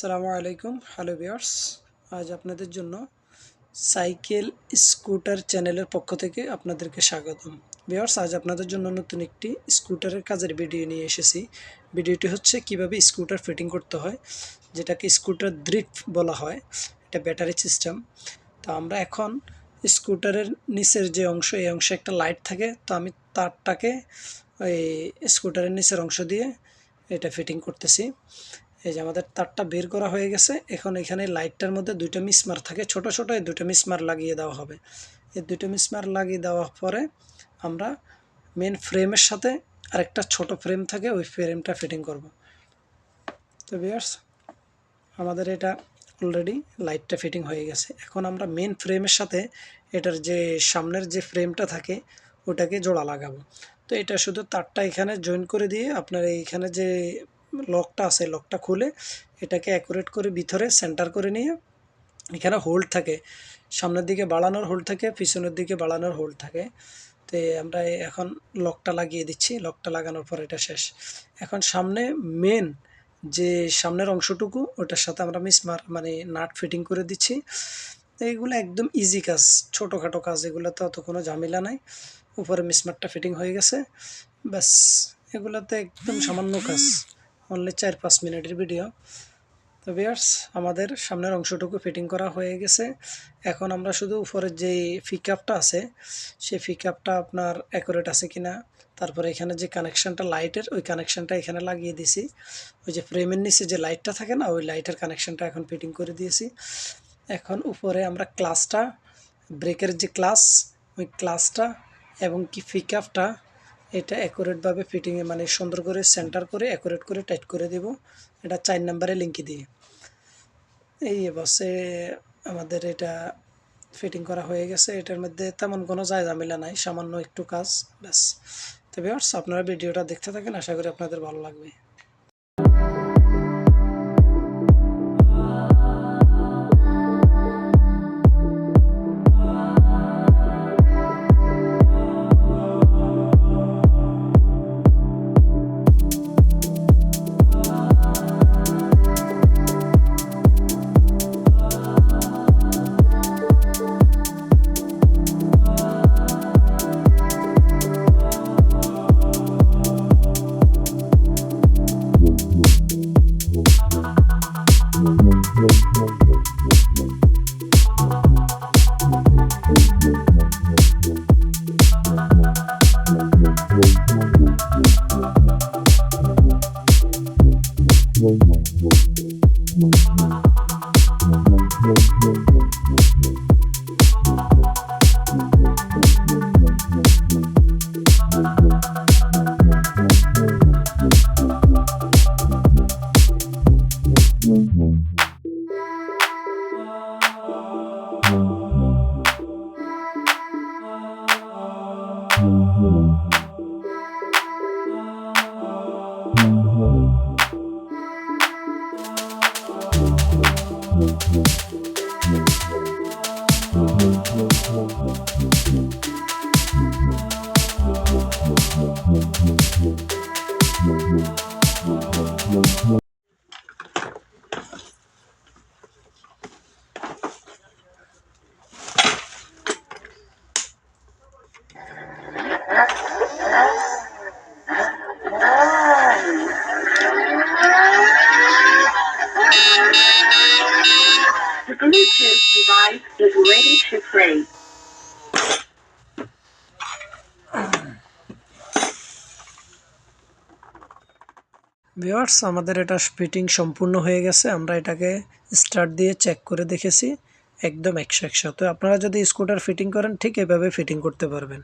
আসসালামু আলাইকুম, hello viewers. আজ আপনাদের জন্য সাইকেল স্কুটার চ্যানেলের পক্ষ থেকে আপনাদেরকে স্বাগতম। ভিউয়ার্স, আজ আপনাদের জন্য নতুন একটি স্কুটারের কাজের ভিডিও নিয়ে এসেছি। ভিডিওটি হচ্ছে কিভাবে স্কুটার ফিটিং করতে হয়, যেটাকে স্কুটার ড্রিফট বলা হয়। এটা ব্যাটারি সিস্টেম। তো আমরা এখন স্কুটারের নিচের যে অংশ, এই অংশে একটা লাইট থাকে। তো আমি তারটাকে ওই স্কুটারের নিচের অংশ দিয়ে এটা ফিটিং করতেছি। এই যে আমাদের তারটা বের করা হয়ে গেছে। এখন এখানে লাইটটার মধ্যে দুইটা মিসমার থাকে, ছোট ছোট। এই দুটো মিসমার লাগিয়ে দেওয়া হবে। এই দুটো মিসমার লাগিয়ে দেওয়ার পরে আমরা মেন ফ্রেমের সাথে আরেকটা ছোট ফ্রেম থাকে, ওই ফ্রেমটা ফিটিং করব। তো ভিউয়ার্স, আমাদের এটা অলরেডি লাইটটা ফিটিং হয়ে গেছে। এখন আমরা মেন ফ্রেমের সাথে এটার যে সামনের যে ফ্রেমটা থাকে ওটাকে জোড়া লাগাবো। তো এটা শুধু তারটা এখানে জয়েন করে দিয়ে আপনার এইখানে যে লকটা আছে, লকটা খুলে এটাকে অ্যাকুরেট করে ভিতরে সেন্টার করে নিয়ে, এখানে হোল্ড থাকে, সামনের দিকে বাড়ানোর হোল্ড থাকে, পিছনের দিকে বাড়ানোর হোল্ড থাকে। তো আমরা এখন লকটা লাগিয়ে দিচ্ছি। লকটা লাগানোর পর এটা শেষ। এখন সামনে মেন যে সামনের অংশটুকু, ওটার সাথে আমরা মিসমার মানে নাট ফিটিং করে দিচ্ছি। এইগুলো একদম ইজি কাজ, ছোটোখাটো কাজ, এগুলোতে অত কোনো ঝামেলা নাই। উপরে মিসমারটা ফিটিং হয়ে গেছে, ব্যাস। এগুলোতে একদম সামান্য কাজ, অনলি 4-5 মিনিটের ভিডিও। তো ভিউয়ার্স, আমাদের সামনের অংশটুকু ফিটিং করা হয়ে গেছে। এখন আমরা শুধু উপরের যে পিকআপটা আছে, সেই পিকআপটা আপনার অ্যাকুরেট আছে কিনা, তারপরে এখানে যে কানেকশানটা লাইটের, ওই কানেকশানটা এখানে লাগিয়ে দিছি। ওই যে ফ্রেমের নিচে যে লাইটটা থাকে না, ওই লাইটের কানেকশানটা এখন ফিটিং করে দিয়েছি। এখন উপরে আমরা ক্লাসটা, ব্রেকের যে ক্লাস, ওই ক্লাসটা এবং কি পিকআপটা, এটা অ্যাকুরেটভাবে ফিটিংয়ে মানে সুন্দর করে সেন্টার করে অ্যাকুরেট করে টাইট করে দেব। এটা 4 নম্বরে লিঙ্কি দিয়ে। এই বসে আমাদের এটা ফিটিং করা হয়ে গেছে। এটার মধ্যে তেমন কোনো ঝামেলা নাই, সামান্য একটু কাজ, ব্যাস। তো ভিউয়ার্স, আপনারা ভিডিওটা দেখতে থাকেন, আশা করি আপনাদের ভালো লাগবে। The Bluetooth device is ready to play. Viewers, আমাদের এটা ফিটিং সম্পূর্ণ হয়ে গেছে। আমরা এটাকে স্টার্ট দিয়ে চেক করে দেখেছি, একদম 100-100। তো আপনারা যদি স্কুটার ফিটিং করেন, ঠিক এভাবে ফিটিং করতে পারবেন।